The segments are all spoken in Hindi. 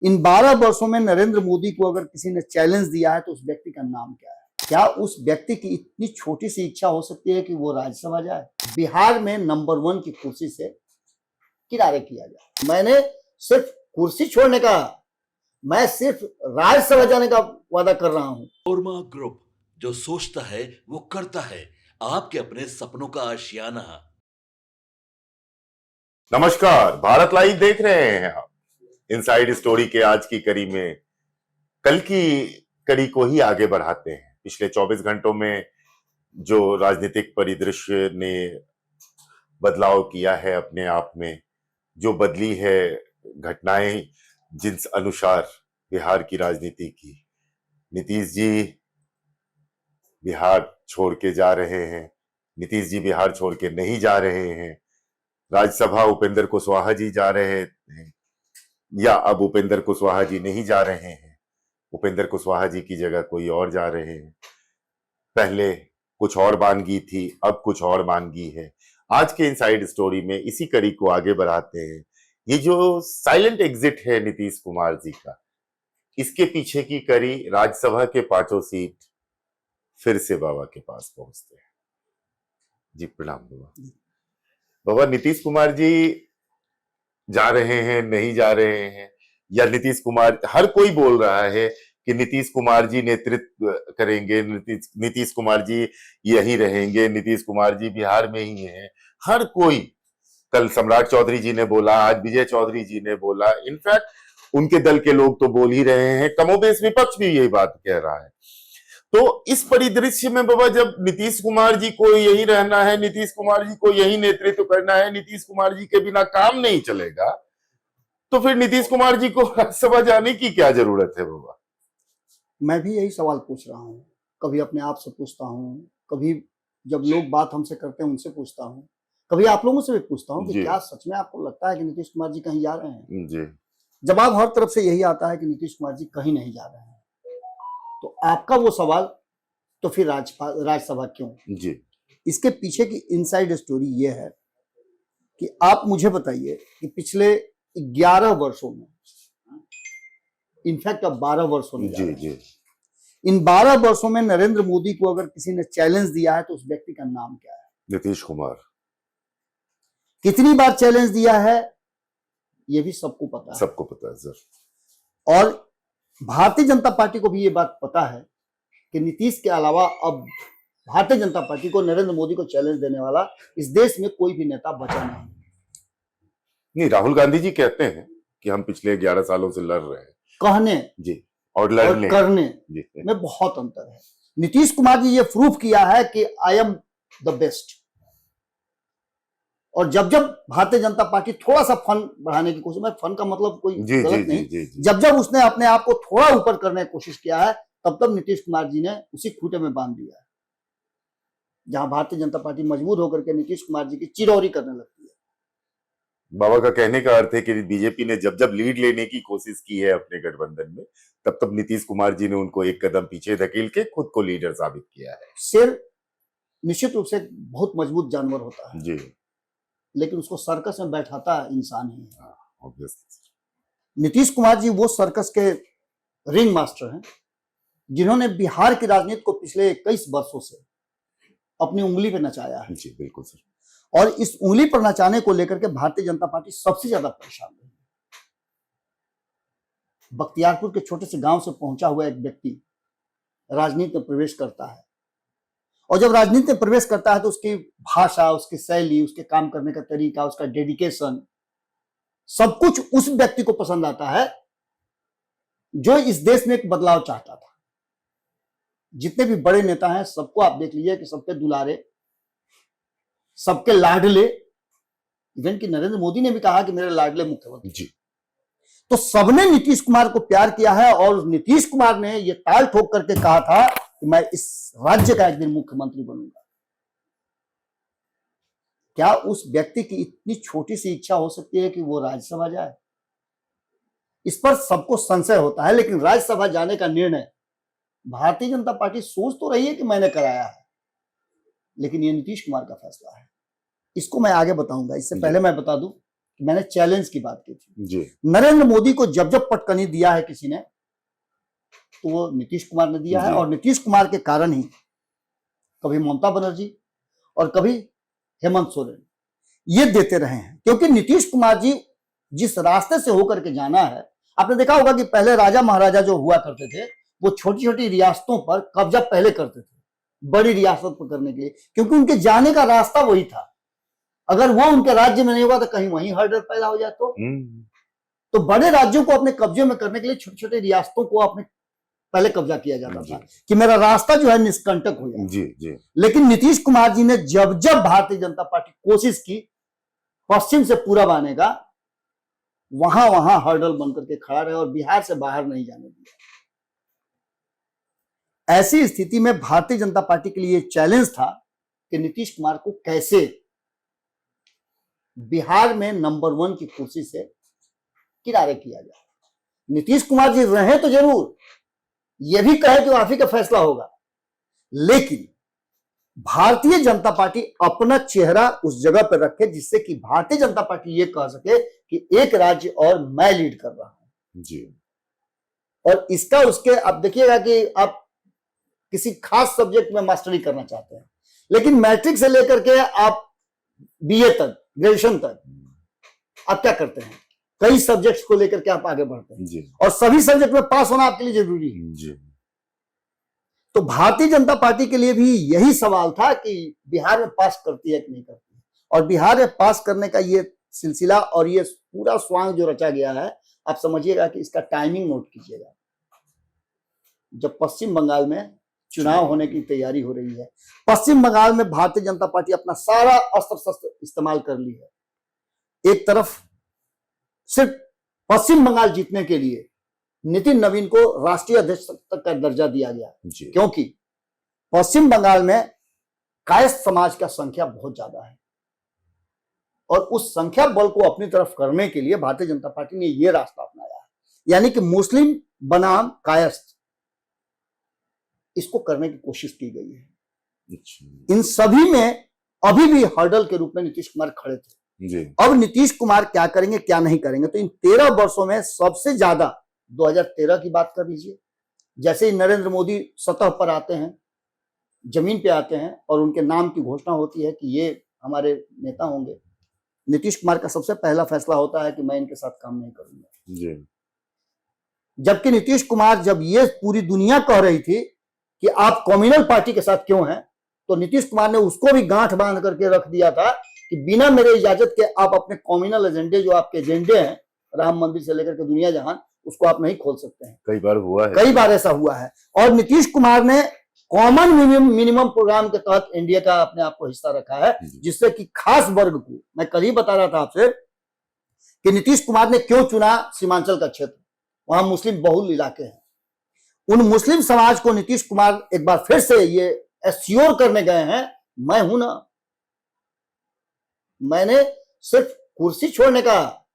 इन 12 वर्षों में नरेंद्र मोदी को अगर किसी ने चैलेंज दिया है तो उस व्यक्ति का नाम क्या है? क्या उस व्यक्ति की इतनी छोटी सी इच्छा हो सकती है कि वो राज्यसभा जाए? बिहार में नंबर 1 की कुर्सी से किनारे किया जाए। मैंने सिर्फ कुर्सी छोड़ने का, मैं सिर्फ राज्यसभा जाने का वादा कर रहा हूं। कोरमा ग्रुप, जो सोचता है वो करता है। आपके अपने सपनों का आशियाना। नमस्कार, भारत लाइव देख रहे हैं आप। इनसाइड स्टोरी के आज की कड़ी में कल की कड़ी को ही आगे बढ़ाते हैं। पिछले 24 घंटों में जो राजनीतिक परिदृश्य ने बदलाव किया है अपने आप में, जो बदली है घटनाएं जिस अनुसार बिहार की राजनीति की, नीतीश जी बिहार छोड़ के जा रहे हैं, नीतीश जी बिहार छोड़ के नहीं जा रहे हैं, राज्यसभा उपेंद्र कुशवाहा जी जा रहे हैं या अब उपेंद्र कुशवाहा जी नहीं जा रहे हैं, उपेंद्र कुशवाहा जी की जगह कोई और जा रहे हैं। पहले कुछ और मांगी थी, अब कुछ और मांगी है। आज के इनसाइड स्टोरी में इसी कड़ी को आगे बढ़ाते हैं। ये जो साइलेंट एग्जिट है नीतीश कुमार जी का, इसके पीछे की कड़ी राज्यसभा के 5 सीट फिर से बाबा के पास पहुंचते हैं। जी प्रणाम बाबा। बाबा, नीतीश कुमार जी जा रहे हैं, नहीं जा रहे हैं, या नीतीश कुमार, हर कोई बोल रहा है कि नीतीश कुमार जी नेतृत्व करेंगे, नीतीश कुमार जी यही रहेंगे, नीतीश कुमार जी बिहार में ही हैं। हर कोई, कल सम्राट चौधरी जी ने बोला, आज विजय चौधरी जी ने बोला, इनफैक्ट उनके दल के लोग तो बोल ही रहे हैं, कमोबेश विपक्ष भी यही बात कह रहा है। तो इस परिदृश्य में बाबा, जब नीतीश कुमार जी को यही रहना है, नीतीश कुमार जी को यही नेतृत्व करना है, नीतीश कुमार जी के बिना काम नहीं चलेगा, तो फिर नीतीश कुमार जी को राज्यसभा जाने की क्या जरूरत है बाबा? मैं भी यही सवाल पूछ रहा हूं। कभी अपने आप से पूछता हूं, कभी जब लोग बात हमसे करते हैं उनसे पूछता हूं, कभी आप लोगों से भी पूछता हूं कि क्या सच में आपको लगता है कि नीतीश कुमार जी कहीं जा रहे हैं? जी। जवाब हर तरफ से यही आता है कि नीतीश कुमार जी कहीं नहीं जा रहे हैं। तो आपका वो सवाल, तो फिर राज्यसभा क्यों? जी। इसके पीछे की इनसाइड स्टोरी ये है कि आप मुझे बताइए कि पिछले 11 वर्षों में, इनफैक्ट अब 12 वर्ष होने जा रहे हैं, जी, इन 12 वर्षों में नरेंद्र मोदी को अगर किसी ने चैलेंज दिया है तो उस व्यक्ति का नाम क्या है? नीतीश कुमार। कितनी बार चैलेंज दिया है ये भी सबको पता है। सबको पता है सर। और भारतीय जनता पार्टी को भी ये बात पता है कि नीतीश के अलावा अब भारतीय जनता पार्टी को, नरेंद्र मोदी को चैलेंज देने वाला इस देश में कोई भी नेता बचा नहीं। राहुल गांधी जी कहते हैं कि हम पिछले 11 सालों से लड़ रहे हैं। कहने जी और लड़ने और करने में बहुत अंतर है। नीतीश कुमार जी ये प्रूफ किया है कि आई एम द बेस्ट। और जब जब भारतीय जनता पार्टी थोड़ा सा फन बढ़ाने की कोशिश, में फन का मतलब कोई गलत नहीं, जब जब उसने अपने आप को थोड़ा ऊपर करने की कोशिश किया है, तब तब नीतीश कुमार जी ने उसी खूंटे में बांध दिया है, जहां भारतीय जनता पार्टी मजबूर होकर के नीतीश कुमार जी की चिरौरी करने लगती है। बाबा का कहने का अर्थ है कि बीजेपी ने जब जब लीड लेने की कोशिश की है अपने गठबंधन में, तब तब नीतीश कुमार जी ने उनको एक कदम पीछे धकेल के खुद को लीडर साबित किया है। शेर निश्चित रूप से बहुत मजबूत जानवर होता है जी, लेकिन उसको सर्कस में बैठाता इंसान ही है। नीतीश कुमार जी वो सर्कस के रिंग मास्टर हैं जिन्होंने बिहार की राजनीति को पिछले 21 वर्षों से अपनी उंगली पे नचाया है। जी बिल्कुल सर। और इस उंगली पर नचाने को लेकर के भारतीय जनता पार्टी सबसे ज्यादा परेशान रही। बख्तियारपुर के छोटे से गांव से पहुंचा हुआ एक व्यक्ति राजनीति में प्रवेश करता है, और जब राजनीति में प्रवेश करता है तो उसकी भाषा, उसकी शैली, उसके काम करने का तरीका, उसका डेडिकेशन, सब कुछ उस व्यक्ति को पसंद आता है जो इस देश में एक बदलाव चाहता था। जितने भी बड़े नेता हैं सबको आप देख लीजिए कि सबके दुलारे, सबके लाडले, इवन कि नरेंद्र मोदी ने भी कहा कि मेरे लाडले मुख्यमंत्री जी। तो सबने नीतीश कुमार को प्यार किया है, और नीतीश कुमार ने यह ताल ठोक करके कहा था कि मैं इस राज्य का एक दिन मुख्यमंत्री बनूंगा। क्या उस व्यक्ति की इतनी छोटी सी इच्छा हो सकती है कि वो राज्यसभा जाए? इस पर सबको संशय होता है, लेकिन राज्यसभा जाने का निर्णय भारतीय जनता पार्टी सोच तो रही है कि मैंने कराया है, लेकिन ये नीतीश कुमार का फैसला है। इसको मैं आगे बताऊंगा। इससे पहले मैं बता दूं कि मैंने चैलेंज की बात की थी। जी नरेंद्र मोदी को जब जब पटकनी दिया है किसी ने, तो वो नीतीश कुमार ने दिया है, जी। और नीतीश कुमार के कारण ही कभी ममता बनर्जी और कभी हेमंत सोरेन ये देते रहे हैं। क्योंकि नीतीश कुमार जी जिस रास्ते से होकर के जाना है, आपने देखा होगा कि पहले राजा महाराजा जो हुआ करते थे वो छोटी छोटी रियासतों पर कब्जा पहले करते थे, बड़ी रियासत पर करने के लिए, क्योंकि उनके जाने का रास्ता वही था। अगर वो उनके राज्य में नहीं हुआ तो कहीं वहीं हर्डल पैदा हो जाए। तो बड़े राज्यों को अपने कब्जे में करने के लिए छोटे छोटे रियासतों को अपने पहले कब्जा किया जाता था कि मेरा रास्ता जो है निष्कंटक हो जाए। जी जी। लेकिन नीतीश कुमार जी ने जब जब भारतीय जनता पार्टी कोशिश की पश्चिम से पूरब आने का, वहां वहां हर्डल बनकर के खड़ा रहे और बिहार से बाहर नहीं जाने दिया। ऐसी स्थिति में भारतीय जनता पार्टी के लिए चैलेंज था कि नीतीश कुमार को कैसे बिहार में नंबर 1 की कुर्सी से किनारे किया जाए। नीतीश कुमार जी रहे तो जरूर, यह भी कहे कि आप ही का फैसला होगा, लेकिन भारतीय जनता पार्टी अपना चेहरा उस जगह पर रखे जिससे कि भारतीय जनता पार्टी ये कह सके कि एक राज्य और मैं लीड कर रहा हूं जी। और इसका उसके, आप देखिएगा कि आप किसी खास सब्जेक्ट में मास्टरी करना चाहते हैं, लेकिन मैट्रिक से लेकर के आप बीए तक, ग्रेजुएशन तक आप क्या करते हैं, कई सब्जेक्ट्स को लेकर के आप आगे बढ़ते हैं जी और सभी सब्जेक्ट में पास होना आपके लिए जरूरी है। जी। तो भारतीय जनता पार्टी के लिए भी यही सवाल था कि बिहार में पास करती है कि नहीं करती है, और बिहार में पास करने का ये सिलसिला और ये पूरा स्वांग जो रचा गया है, आप समझिएगा कि इसका टाइमिंग नोट कीजिएगा। जब पश्चिम बंगाल में चुनाव होने की तैयारी हो रही है, पश्चिम बंगाल में भारतीय जनता पार्टी अपना सारा अस्त्र शस्त्र इस्तेमाल कर ली है। एक तरफ सिर्फ पश्चिम बंगाल जीतने के लिए नितिन नवीन को राष्ट्रीय अध्यक्ष तक का दर्जा दिया गया, क्योंकि पश्चिम बंगाल में कायस्थ समाज का संख्या बहुत ज्यादा है और उस संख्या बल को अपनी तरफ करने के लिए भारतीय जनता पार्टी ने यह रास्ता अपनाया है, यानी कि मुस्लिम बनाम कायस्थ, इसको करने की कोशिश की गई है। इन सभी में अभी भी हर्डल के रूप में नीतीश कुमार खड़े थे जी। अब नीतीश कुमार क्या करेंगे क्या नहीं करेंगे, तो इन 13 वर्षों में सबसे ज्यादा 2013 की बात कर लीजिए, जैसे ही नरेंद्र मोदी सतह पर आते हैं, जमीन पे आते हैं और उनके नाम की घोषणा होती है कि ये हमारे नेता होंगे, नीतीश कुमार का सबसे पहला फैसला होता है कि मैं इनके साथ काम नहीं करूंगा जी। जबकि नीतीश कुमार जब ये पूरी दुनिया कह रही थी कि आप कम्युनल पार्टी के साथ क्यों हैं, तो नीतीश कुमार ने उसको भी गांठ बांध करके रख दिया था कि बिना मेरे इजाजत के आप अपने कम्युनल एजेंडे, जो आपके एजेंडे हैं राम मंदिर से लेकर के दुनिया जहान, उसको आप नहीं खोल सकते हैं। कई बार हुआ है, कई बार ऐसा हुआ है। और नीतीश कुमार ने कॉमन मिनिमम प्रोग्राम के तहत एनडीए का अपने आप को हिस्सा रखा है, जिससे कि खास वर्ग को, मैं कल ही बता रहा था आपसे कि नीतीश कुमार ने क्यों चुना सीमांचल का क्षेत्र, वहां मुस्लिम बहुल इलाके हैं, उन मुस्लिम समाज को नीतीश कुमार एक बार फिर से ये एश्योर करने गए हैं, मैं हूं ना, मैंने सिर्फ कुर्सी छोड़ने का,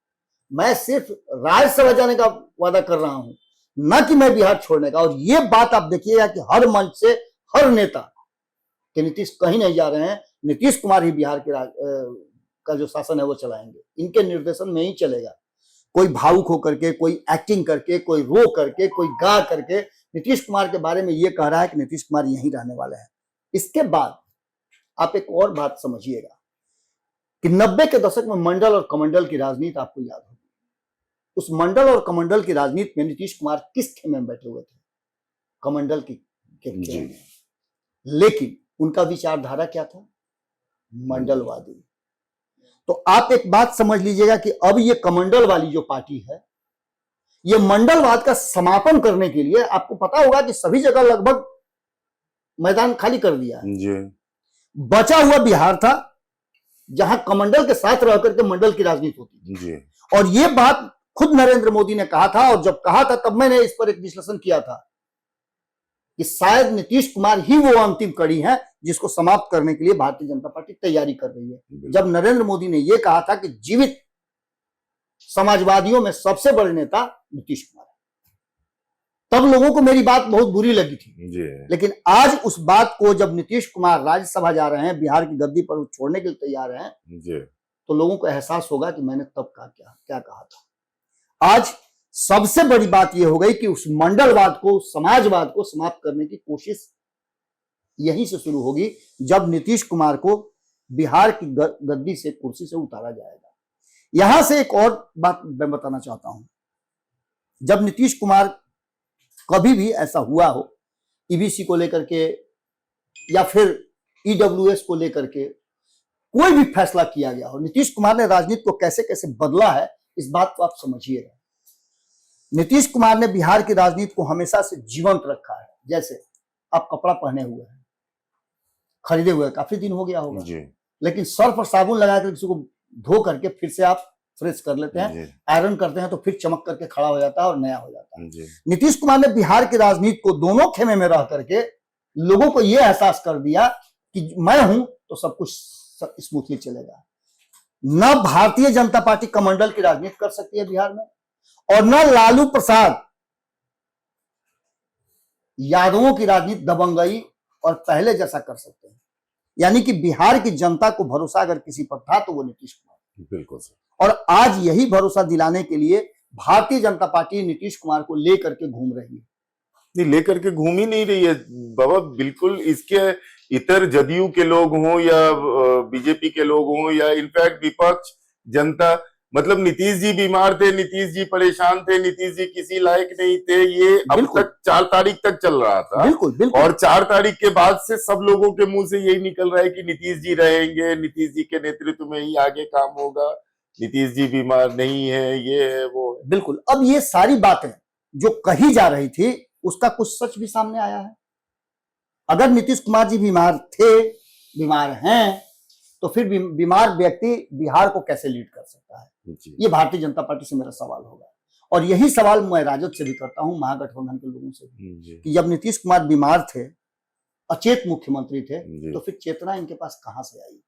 मैं सिर्फ राज्यसभा जाने का वादा कर रहा हूं, न कि मैं बिहार छोड़ने का। और ये बात आप देखिएगा कि हर मंच से हर नेता कि नीतीश कहीं नहीं जा रहे हैं, नीतीश कुमार ही बिहार के का जो शासन है वो चलाएंगे, इनके निर्देशन में ही चलेगा। कोई भावुक होकर के, कोई एक्टिंग करके, कोई रो करके, कोई गा करके नीतीश कुमार के बारे में ये कह रहा है कि नीतीश कुमार यहीं रहने वाले हैं। इसके बाद आप एक और बात समझिएगा कि 90 के दशक में मंडल और कमंडल की राजनीति आपको याद होगी। उस मंडल और कमंडल की राजनीति में नीतीश कुमार किस खेमे में बैठे हुए थे? कमंडल की खेमे में। लेकिन उनका विचारधारा क्या था? मंडलवादी। तो आप एक बात समझ लीजिएगा कि अब ये कमंडल वाली जो पार्टी है, ये मंडलवाद का समापन करने के लिए, आपको पता होगा कि सभी जगह लगभग मैदान खाली कर दिया है जी। बचा हुआ बिहार था जहां कमंडल के साथ रह करके मंडल की राजनीति होती थी। और ये बात खुद नरेंद्र मोदी ने कहा था, और जब कहा था तब मैंने इस पर एक विश्लेषण किया था कि शायद नीतीश कुमार ही वो अंतिम कड़ी है जिसको समाप्त करने के लिए भारतीय जनता पार्टी तैयारी कर रही है। जब नरेंद्र मोदी ने यह कहा था कि जीवित समाजवादियों में सबसे बड़े नेता नीतीश कुमार है, तब लोगों को मेरी बात बहुत बुरी लगी थी जी। लेकिन आज उस बात को जब नीतीश कुमार राज्यसभा जा रहे हैं, बिहार की गद्दी पर छोड़ने के लिए तैयार हैं जी। तो लोगों को एहसास होगा कि मैंने तब क्या क्या कहा था। आज सबसे बड़ी बात यह हो गई कि उस मंडलवाद को, समाजवाद को समाप्त करने की कोशिश यहीं से शुरू होगी, जब नीतीश कुमार को बिहार की गद्दी से, कुर्सी से उतारा जाएगा। यहां से एक और बात मैं बताना चाहता हूं। जब नीतीश कुमार, कभी भी ऐसा हुआ हो ईबीसी को लेकर के या फिर ईडब्ल्यूएस को लेकर के कोई भी फैसला किया गया हो, नीतीश कुमार ने राजनीति को कैसे कैसे बदला है, इस बात को आप समझिएगा। नीतीश कुमार ने बिहार की राजनीति को हमेशा से जीवंत रखा है। जैसे आप कपड़ा पहने हुए हैं, खरीदे हुए काफी दिन हो गया होगा जी, लेकिन सर्फ और साबुन लगाकर किसी को धो करके फिर से आप फ्रेश कर लेते हैं, जी, आयरन करते हैं तो फिर चमक करके खड़ा हो जाता है और नया हो जाता है। जी, नीतीश कुमार ने बिहार की राजनीति को दोनों खेमे में रह करके लोगों को यह एहसास कर दिया कि मैं हूं तो सब कुछ स्मूथली चलेगा। न भारतीय जनता पार्टी कमंडल की राजनीति कर सकती है बिहार में, और न लालू प्रसाद यादवों की राजनीति दबंगई और पहले जैसा कर सकते हैं। यानी कि बिहार की जनता को भरोसा अगर किसी पर था तो वो नीतीश कुमार। बिल्कुल सर। और आज यही भरोसा दिलाने के लिए भारतीय जनता पार्टी नीतीश कुमार को लेकर के घूम रही है। नहीं, लेकर के घूम ही नहीं रही है बाबा, बिल्कुल। इसके इतर जदयू के लोग हों या बीजेपी के लोग हों या इनफैक्ट विपक्ष, जनता, मतलब नीतीश जी बीमार थे, नीतीश जी परेशान थे, नीतीश जी किसी लायक नहीं थे, ये अब बिल्कुल। तक 4 तारीख तक चल रहा था। बिल्कुल बिल्कुल। और 4 तारीख के बाद से सब लोगों के मुंह से यही निकल रहा है कि नीतीश जी रहेंगे, नीतीश जी के नेतृत्व में ही आगे काम होगा, नीतीश जी बीमार नहीं है, ये है वो है। बिल्कुल। अब ये सारी बातें जो कही जा रही थी उसका कुछ सच भी सामने आया है। अगर नीतीश कुमार जी बीमार थे, बीमार हैं, तो फिर बीमार व्यक्ति बिहार को कैसे लीड कर सकता है? जी, ये भारतीय जनता पार्टी से मेरा सवाल होगा। और यही सवाल मैं राजद से भी करता हूं, महागठबंधन के लोगों से भी, जी, कि जब नीतीश कुमार बीमार थे, अचेत मुख्यमंत्री थे, जी। तो फिर चेतना इनके पास कहां से आई?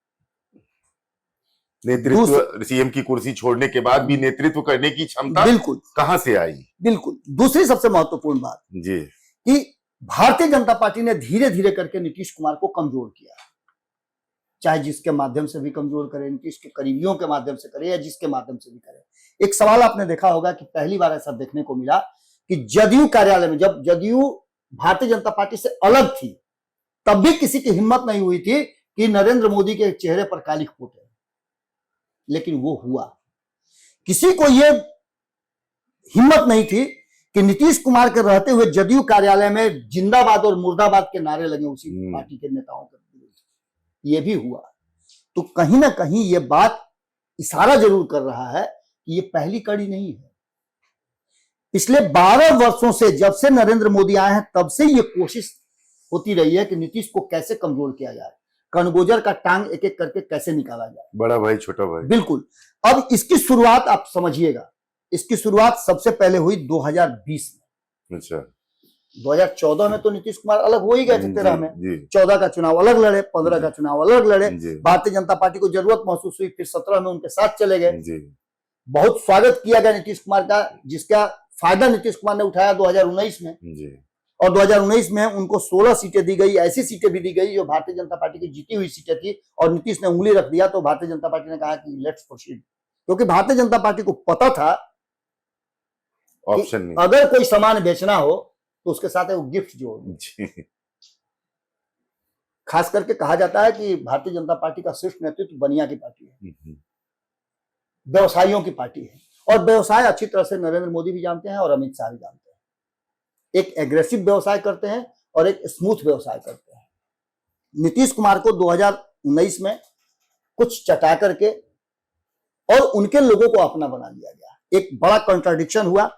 नेतृत्व, सीएम की कुर्सी छोड़ने के बाद भी नेतृत्व करने की क्षमता बिल्कुल कहां से आई? बिल्कुल। दूसरी सबसे महत्वपूर्ण बात जी, कि भारतीय जनता पार्टी ने धीरे धीरे करके नीतीश कुमार को कमजोर किया, चाहे जिसके माध्यम से भी कमजोर करे, नीतीश के करीबियों के माध्यम से करे या जिसके माध्यम से भी करे। एक सवाल आपने देखा होगा कि पहली बार ऐसा देखने को मिला कि जदयू कार्यालय में, जब जदयू भारतीय जनता पार्टी से अलग थी, तब भी किसी की हिम्मत नहीं हुई थी कि नरेंद्र मोदी के चेहरे पर कालिख फूटे, लेकिन वो हुआ। किसी को यह हिम्मत नहीं थी कि नीतीश कुमार के रहते हुए जदयू कार्यालय में जिंदाबाद और मुर्दाबाद के नारे लगे उसी पार्टी के नेताओं के विरुद्ध। ये भी हुआ। तो कहीं ना कहीं ये बात इशारा जरूर कर रहा है कि ये पहली कड़ी नहीं है। पिछले 12 वर्षों से, जब से नरेंद्र मोदी आए हैं, तब से ये कोशिश होती रही है कि नीतीश को कैसे कमजोर किया जाए, कनगोजर का टांग एक एक करके कैसे निकाला जाए। बड़ा भाई छोटा भाई। बिल्कुल। अब इसकी शुरुआत आप समझिएगा, इसकी शुरुआत सबसे पहले हुई 2020 में। अच्छा। 2014 में तो नीतीश कुमार अलग हो ही गए थे, 13 में। जी, 14 का चुनाव अलग लड़े, 15 का चुनाव अलग लड़े। जी, भारतीय जनता पार्टी को जरूरत महसूस हुई, फिर 17 में उनके साथ चले गए। जी, बहुत स्वागत किया गया नीतीश कुमार का, जिसका फायदा नीतीश कुमार ने उठाया 2019 में। जी, और 2019 में उनको 16 सीटें दी गई, ऐसी सीटें भी दी गई जो भारतीय जनता पार्टी की जीती हुई सीटें थी, और नीतीश ने उंगली रख दिया तो भारतीय जनता पार्टी ने कहा कि लेट्स प्रोसीड, क्योंकि भारतीय जनता पार्टी को पता था ऑप्शन नहीं। अगर कोई सामान बेचना हो तो उसके साथ वो गिफ्ट जोड़ दो। जी, खास करके कहा जाता है कि भारतीय जनता पार्टी का शीर्ष नेतृत्व बनिया की पार्टी है, व्यवसायियों की पार्टी है, और व्यवसाय अच्छी तरह से नरेंद्र मोदी भी जानते हैं और अमित शाह भी जानते हैं। एक एग्रेसिव व्यवसाय करते हैं और एक स्मूथ व्यवसाय करते हैं। नीतीश कुमार को 2019 में कुछ चटा करके और उनके लोगों को अपना बना लिया गया। एक बड़ा कंट्राडिक्शन हुआ।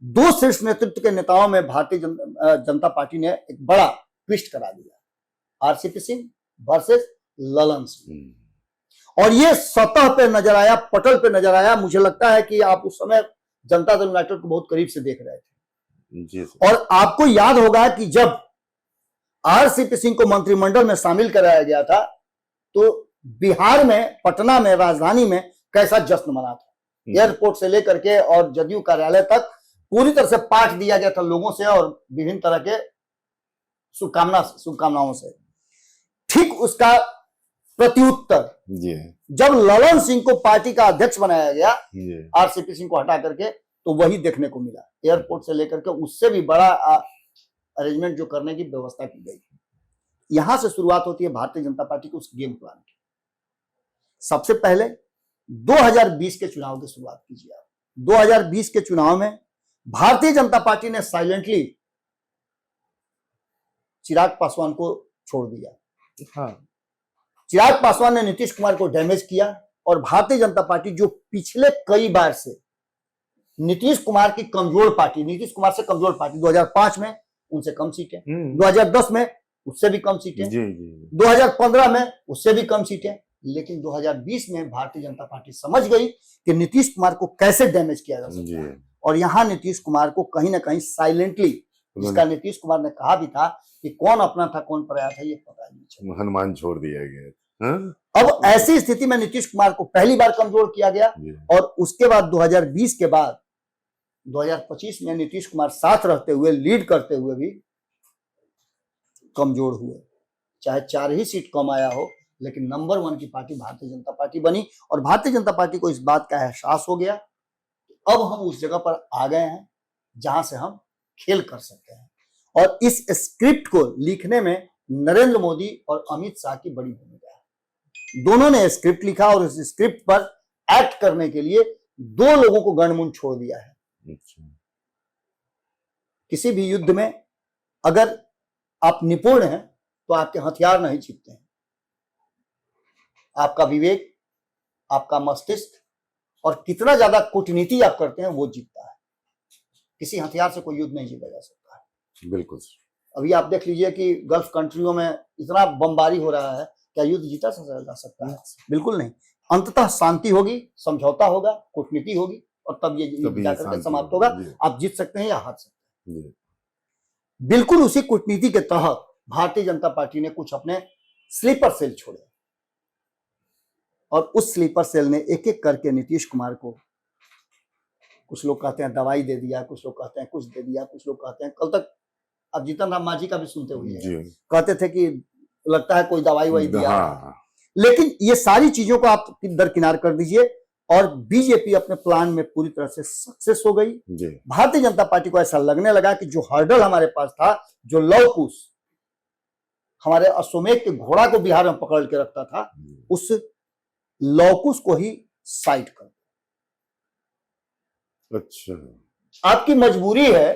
दो शीर्ष नेतृत्व के नेताओं में भारतीय जनता पार्टी ने एक बड़ा ट्विस्ट करा दिया, आरसीपी सिंह वर्सेस ललन सिंह। और ये सतह पे नजर आया, पटल पे नजर आया। मुझे लगता है कि आप उस समय जनता दल यूनाइटेड को बहुत करीब से देख रहे थे। जी, और आपको याद होगा कि जब आरसीपी सिंह को मंत्रिमंडल में शामिल कराया गया था तो बिहार में, पटना में, राजधानी में कैसा जश्न मना था। एयरपोर्ट से लेकर के और जदयू कार्यालय तक पूरी तरह से पाठ दिया गया था लोगों से और विभिन्न तरह के शुभकामनाओं से। ठीक उसका प्रत्युत्तर जी जब ललन सिंह को पार्टी का अध्यक्ष बनाया गया, जी आरसीपी सिंह को हटा करके, तो वही देखने को मिला। एयरपोर्ट से लेकर के उससे भी बड़ा अरेंजमेंट जो करने की व्यवस्था की गई। यहां से शुरुआत होती है भारतीय जनता पार्टी के उस गेम प्लान की। सबसे पहले 2020 के चुनाव की शुरुआत कीजिए आप। 2020 के चुनाव में भारतीय जनता पार्टी ने साइलेंटली चिराग पासवान को छोड़ दिया। हाँ चिराग पासवान ने नीतीश कुमार को डैमेज किया और भारतीय जनता पार्टी जो पिछले कई बार से नीतीश कुमार की कमजोर पार्टी, नीतीश कुमार से कमजोर पार्टी, 2005 में उनसे कम सीटें, 2010 में उससे भी कम सीटें, जी जी 2015 में उससे भी कम सीटें, लेकिन 2020 में भारतीय जनता पार्टी समझ गई कि नीतीश कुमार को कैसे डैमेज किया जा सकता है। और यहां नीतीश कुमार को कहीं ना कहीं साइलेंटली, जिसका नीतीश कुमार ने कहा भी था कि कौन अपना था कौन पराया था, ये पता नहीं चला, हनुमान छोड़ दिया गया। अब ऐसी स्थिति में नीतीश कुमार को पहली बार कमजोर किया गया और उसके बाद 2020 के बाद 2025 में नीतीश कुमार साथ रहते हुए, लीड करते हुए भी कमजोर हुए। चाहे 4 ही सीट कम आया हो, लेकिन नंबर 1 की पार्टी भारतीय जनता पार्टी बनी और भारतीय जनता पार्टी को इस बात का एहसास हो गया। अब हम उस जगह पर आ गए हैं जहां से हम खेल कर सकते हैं और इस स्क्रिप्ट को लिखने में नरेंद्र मोदी और अमित शाह की बड़ी भूमिका है। दोनों ने स्क्रिप्ट लिखा और इस स्क्रिप्ट पर एक्ट करने के लिए 2 लोगों को गणमुन छोड़ दिया है। किसी भी युद्ध में अगर आप निपुण हैं तो आपके हथियार नहीं जीतते हैं, आपका विवेक, आपका मस्तिष्क और कितना ज्यादा कूटनीति आप करते हैं वो जीतता है। किसी हथियार से कोई युद्ध नहीं जीता जा सकता है। बिल्कुल। अभी आप देख लीजिए कि गल्फ कंट्रियों में इतना बमबारी हो रहा है, क्या युद्ध जीता जा सकता है? बिल्कुल नहीं। अंततः शांति होगी, समझौता होगा, कूटनीति होगी और तब ये जाकर के समाप्त होगा। आप जीत सकते हैं या हार सकते हैं। बिल्कुल उसी कूटनीति के तहत भारतीय जनता पार्टी ने कुछ अपने स्लीपर सेल छोड़े और उस स्लीपर सेल ने एक एक करके नीतीश कुमार को, कुछ लोग कहते हैं दवाई दे दिया, कुछ लोग कहते हैं कुछ दे दिया, कुछ लोग कहते हैं, कल तक आप जीतन राम मांझी का भी सुनते हुए कहते थे कि लगता है कोई दवाई वाई दिया। लेकिन ये सारी चीजों को आप दरकिनार कर दीजिए और बीजेपी अपने प्लान में पूरी तरह से सक्सेस हो गई। भारतीय जनता पार्टी को ऐसा लगने लगा कि जो हर्डल हमारे पास था, जो लवकुश हमारे अश्वमेध के घोड़ा को बिहार में पकड़ के रखता था, उस लवकुश को ही साइड कर। अच्छा, आपकी मजबूरी है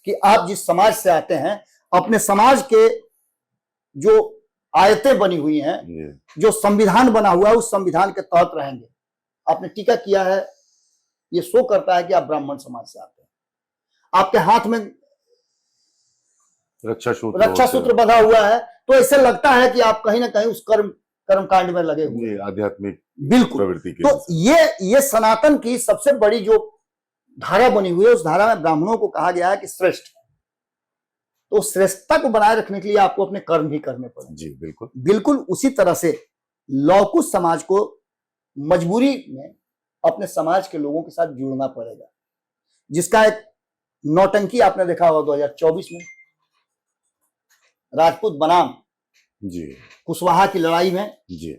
कि आप जिस समाज से आते हैं, अपने समाज के जो आयतें बनी हुई हैं, जो संविधान बना हुआ है, उस संविधान के तहत रहेंगे। आपने टीका किया है, ये शो करता है कि आप ब्राह्मण समाज से आते हैं। आपके हाथ में रक्षा सूत्र बंधा हुआ है, तो ऐसे लगता है कि आप कहीं ना कहीं उस कर्मकांड में लगे हुए, आध्यात्मिक बिल्कुल प्रवृत्ति के। तो ये सनातन की सबसे बड़ी जो धारा बनी हुई है, उस धारा में ब्राह्मणों को कहा गया है कि श्रेष्ठ। तो श्रेष्ठता को बनाए रखने के लिए आपको अपने कर्म भी करने पड़ेंगे। जी बिल्कुल। बिल्कुल उसी तरह से लवकुश समाज को मजबूरी में अपने समाज के लोगों के साथ जुड़ना पड़ेगा, जिसका एक नौटंकी आपने देखा होगा 2024 में राजपूत बनाम जी कुशवाहा की लड़ाई में जी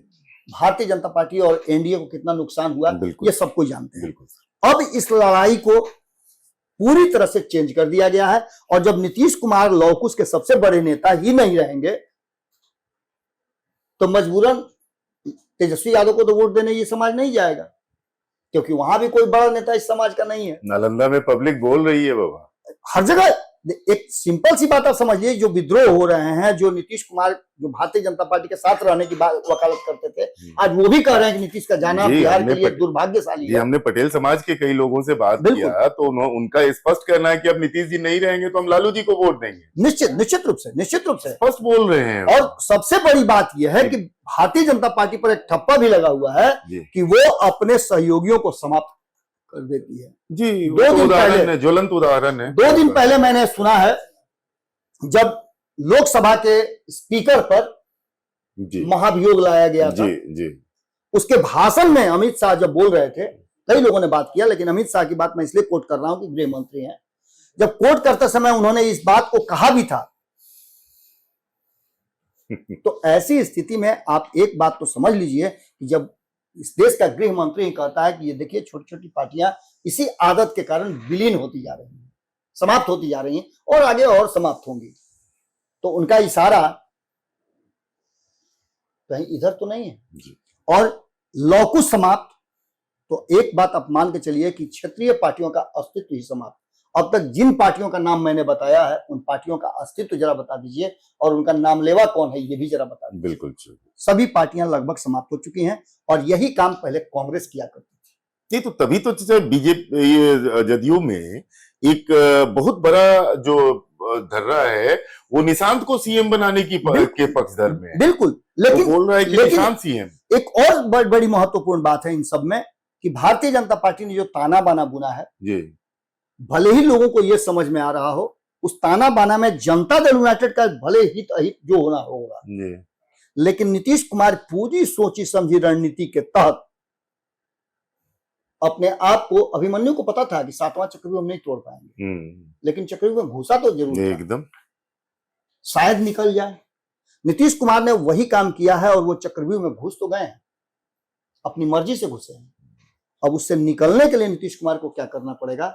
भारतीय जनता पार्टी और एनडीए को कितना नुकसान हुआ, ये सब कोई जानते हैं। बिल्कुल। अब इस लड़ाई को पूरी तरह से चेंज कर दिया गया है और जब नीतीश कुमार लवकुश के सबसे बड़े नेता ही नहीं रहेंगे, तो मजबूरन तेजस्वी यादव को तो वोट देने ये समाज नहीं जाएगा, क्योंकि वहां भी कोई बड़ा नेता इस समाज का नहीं है। नालंदा में पब्लिक बोल रही है बाबा, हर जगह। एक सिंपल सी बात आप समझिए, जो विद्रोह हो रहे हैं, जो नीतीश कुमार जो भारतीय जनता पार्टी के साथ रहने की वकालत करते थे, आज वो भी कह रहे हैं कि नीतीश का जाना बिहार के लिए दुर्भाग्यशाली है। हमने पटेल समाज के कई लोगों से बात किया, तो उनका स्पष्ट कहना है कि अब नीतीश जी नहीं रहेंगे तो हम लालू जी को वोट देंगे। निश्चित रूप से स्पष्ट बोल रहे हैं। और सबसे बड़ी बात यह है कि भारतीय जनता पार्टी पर एक ठप्पा भी लगा हुआ है कि वो अपने सहयोगियों को समाप्त कर देती है। जी, 2 दिन पहले ज्वलंत उदाहरण है। 2 दिन पहले मैंने सुना है, जब लोकसभा के स्पीकर पर महाभियोग लाया गया था, जी। उसके भाषण में अमित शाह जब बोल रहे थे, कई लोगों ने बात किया, लेकिन अमित शाह की बात मैं इसलिए कोट कर रहा हूं कि गृह मंत्री हैं। जब कोट करते समय उन्होंने इस बात को कहा भी था तो ऐसी स्थिति में आप एक बात तो समझ लीजिए कि जब इस देश का गृह मंत्री कहता है कि ये देखिए छोटी छोटी पार्टियां इसी आदत के कारण विलीन होती जा रही हैं, समाप्त होती जा रही हैं और आगे और समाप्त होंगी, तो उनका इशारा कहीं इधर तो नहीं है। और लौकुश समाप्त, तो एक बात आप मान के चलिए कि क्षेत्रीय पार्टियों का अस्तित्व ही समाप्त। अब तक जिन पार्टियों का नाम मैंने बताया है उन पार्टियों का अस्तित्व जरा बता दीजिए और उनका नामलेवा कौन है ये भी जरा बता दीजिए। बिल्कुल सभी पार्टियां लगभग समाप्त हो चुकी हैं और यही काम पहले कांग्रेस किया करती थी। नहीं तो तभी तो बीजेपी ये जदयू में एक बहुत बड़ा जो धर्रा है वो निशांत को सीएम बनाने की के पक्षधर में है। बिल्कुल, लेकिन बोल रहा है कि निशांत सीएम। एक और बड़ी महत्वपूर्ण बात है इन सब में कि भारतीय जनता पार्टी ने जो ताना बाना बुना है जी, भले ही लोगों को यह समझ में आ रहा हो उस ताना बाना में जनता दल यूनाइटेड का भले हित अहित जो होना होगा, लेकिन नीतीश कुमार पूरी सोची समझी रणनीति के तहत अपने आप को, अभिमन्यु को पता था कि 7वां चक्रव्यूह हम नहीं तोड़ पाएंगे, लेकिन चक्रव्यूह में घुसा तो जरूर एकदम, शायद निकल जाए। नीतीश कुमार ने वही काम किया है और वो चक्रव्यूह में घुस तो गए हैं, अपनी मर्जी से घुसे हैं। अब उससे निकलने के लिए नीतीश कुमार को क्या करना पड़ेगा?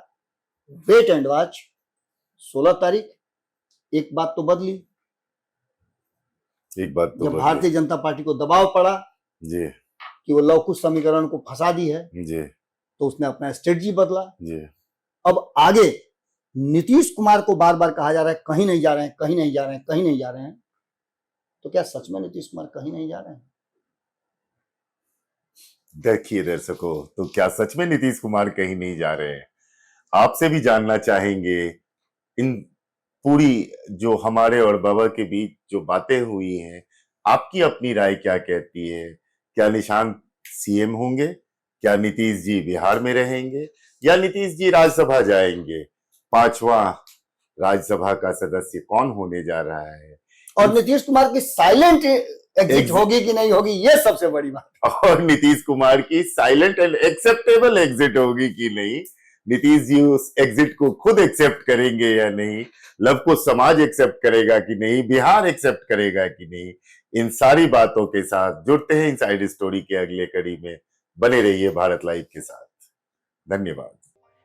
Wait and watch. 16 तारीख एक बात तो बदली, जब भारतीय जनता पार्टी को दबाव पड़ा जी कि वो लवकुश समीकरण को फंसा दी है जी, तो उसने अपना स्ट्रेटजी बदला जी। अब आगे नीतीश कुमार को बार बार कहा जा रहा है कहीं नहीं जा रहे हैं, कहीं नहीं जा रहे हैं, कहीं नहीं जा रहे हैं, तो क्या सच में नीतीश कुमार कहीं नहीं जा रहे हैं? देखिए दर्शकों, तो क्या सच में नीतीश कुमार कहीं नहीं जा रहे हैं? आपसे भी जानना चाहेंगे इन पूरी जो हमारे और बाबा के बीच जो बातें हुई हैं, आपकी अपनी राय क्या कहती है? क्या निशांत सीएम होंगे? क्या नीतीश जी बिहार में रहेंगे या नीतीश जी राज्यसभा जाएंगे? 5वां राज्यसभा का सदस्य कौन होने जा रहा है? और नीतीश कुमार की साइलेंट एग्जिट होगी कि नहीं होगी, ये सबसे बड़ी बात। और नीतीश कुमार की साइलेंट एंड एक्सेप्टेबल एग्जिट होगी कि नहीं? नीतीश जी उस एग्जिट को खुद एक्सेप्ट करेंगे या नहीं? लव को समाज एक्सेप्ट करेगा कि नहीं? बिहार एक्सेप्ट करेगा कि नहीं? इन सारी बातों के साथ जुड़ते हैं इनसाइड स्टोरी के अगले कड़ी में। बने रहिए भारत लाइव के साथ। धन्यवाद।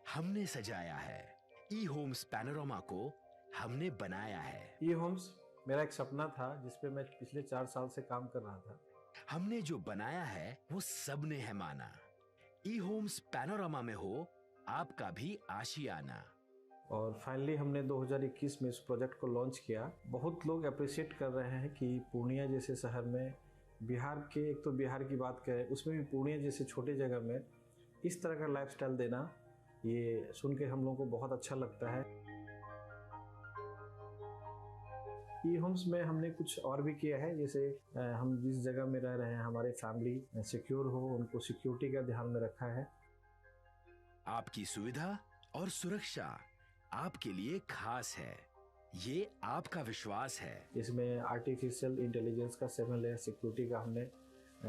हमने सजाया है ई होम्स पैनोरामा को, हमने बनाया है। ई होम्स मेरा एक सपना था जिसपे मैं पिछले 4 साल से काम कर रहा था। हमने जो बनाया है वो सबने है माना। ई होम्स पैनोरामा में हो आपका भी आशियाना। और फाइनली हमने 2021 में इस प्रोजेक्ट को लॉन्च किया। बहुत लोग अप्रिशिएट कर रहे हैं कि पूर्णिया जैसे शहर में, बिहार के, एक तो बिहार की बात करें उसमें भी पूर्णिया जैसे छोटे जगह में इस तरह का लाइफस्टाइल देना, ये सुन के हम लोगों को बहुत अच्छा लगता है। ई होम्स में हमने कुछ और भी किया है, जैसे हम जिस जगह में रह रहे हैं हमारे फैमिली सिक्योर हो, उनको सिक्योरिटी का ध्यान में रखा है। आपकी सुविधा और सुरक्षा आपके लिए खास है, ये आपका विश्वास है। इसमें आर्टिफिशियल इंटेलिजेंस का 7 लेयर सिक्योरिटी का हमने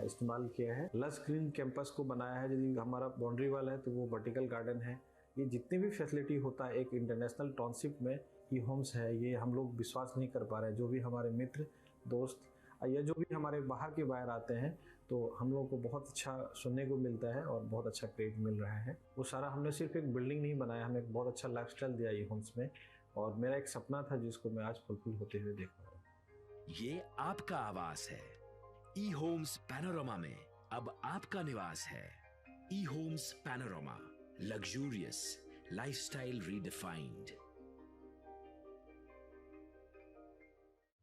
इस्तेमाल किया है। लस ग्रीन कैंपस को बनाया है। यदि हमारा बाउंड्री वाल है तो वो वर्टिकल गार्डन है। ये जितनी भी फैसिलिटी होता है एक इंटरनेशनल टाउनशिप में ई होम्स है, ये हम लोग विश्वास नहीं कर पा रहे हैं। जो भी हमारे मित्र दोस्त या जो भी हमारे बाहर के बाहर आते हैं तो हम लोगों को बहुत अच्छा सुनने को मिलता है और बहुत अच्छा क्रेडिट मिल रहा है। वो सारा हमने सिर्फ एक बिल्डिंग नहीं बनाया, हमें एक बहुत अच्छा लाइफस्टाइल दिया ई होम्स में, और मेरा एक सपना था जिसको मैं आज फुलफिल होते हुए देख रहा हूँ। ये आपका आवास है। ई होम्स पैनोरामा में अब आपका निवास है। E homes panorama, luxurious lifestyle redefined.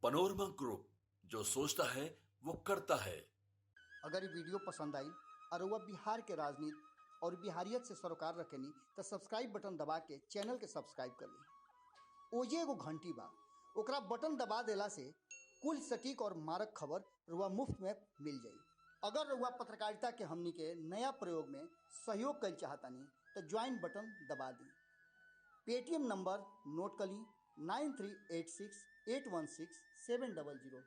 Panorama group, जो सोचता है वो करता है। अगर ये वीडियो पसंद आई और वह बिहार के राजनीति और बिहारियत से सरोकार रखेनी तो सब्सक्राइब बटन दबा के चैनल के सब्सक्राइब कर ली। ओजे एगो घंटी बा, ओकरा बटन दबा देला से कुल सटीक और मारक खबर रुआ मुफ्त में मिल जाई। अगर रुआ पत्रकारिता के हमनी के नया प्रयोग में सहयोग कर चाहतानी तो ज्वाइन बटन दबा दी। पेटीएम नंबर नोट कर ली 9386816700।